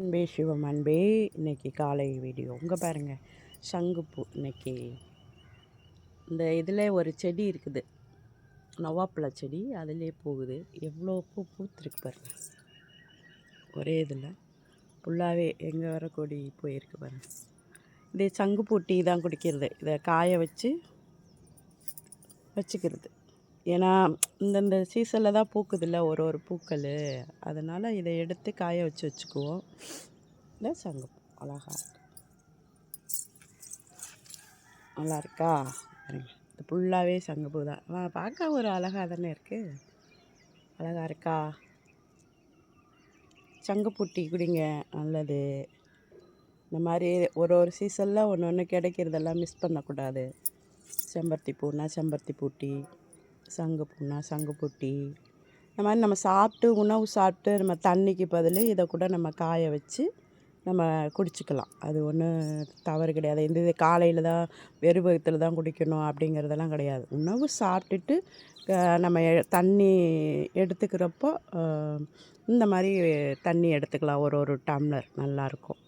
அன்பே சிவம் அன்பே. இன்றைக்கி காலை வீடியோ இங்கே பாருங்கள். சங்குப்பூ இன்றைக்கி இந்த இதில் ஒரு செடி இருக்குது, நவாப்பழ செடி. அதிலே போகுது. எவ்வளோ பூ பூத்துருக்கு பாருங்கள். ஒரே இதில் ஃபுல்லாகவே எங்கே வர கொடி போயிருக்கு பாருங்கள். இதே சங்குப்பூ டீ தான் குடிக்கிறது. இதை காய வச்சுக்கிறது. ஏன்னா இந்தந்த சீசனில் தான் பூக்குதில்ல ஒரு பூக்கள். அதனால் இதை எடுத்து காய வச்சுக்குவோம். இல்லை சங்குப்பூ அழகா இருக்கு. நல்லா இருக்கா? இது ஃபுல்லாகவே சங்குப்பூ தான். பார்க்க ஒரு அழகாக தானே இருக்குது. அழகாக இருக்கா? சங்குப்பூ டீ குடிங்க, நல்லது. இந்த மாதிரி ஒரு சீசனில் ஒன்று கிடைக்கிறதெல்லாம் மிஸ் பண்ணக்கூடாது. செம்பருத்தி பூனா செம்பருத்தி பூ டீ, சங்குப்பூனா சங்குப்பூ டீ. இந்த மாதிரி நம்ம உணவு சாப்பிட்டு நம்ம தண்ணிக்கு பதில் இதை கூட நம்ம காய வச்சு நம்ம குடிச்சிக்கலாம். அது ஒன்றும் தவறு கிடையாது. இந்த காலையில் தான் வெறும் வயித்துல தான் குடிக்கணும் அப்படிங்கிறதெல்லாம் கிடையாது. உணவு சாப்பிட்டுட்டு நம்ம தண்ணி எடுத்துக்கிறப்போ இந்த மாதிரி தண்ணி எடுத்துக்கலாம். ஒரு டம்ளர் நல்லாயிருக்கும்.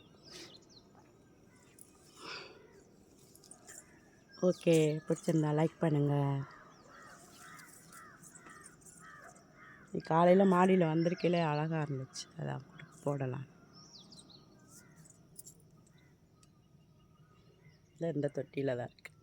ஓகே, பிடிச்சிருந்தா லைக் பண்ணுங்கள். காலையில் மாடியில் வந்திருக்கையிலே அழகாக இருந்துச்சு, அதான் போடலாம். இந்த தொட்டியில் தான் இருக்குது.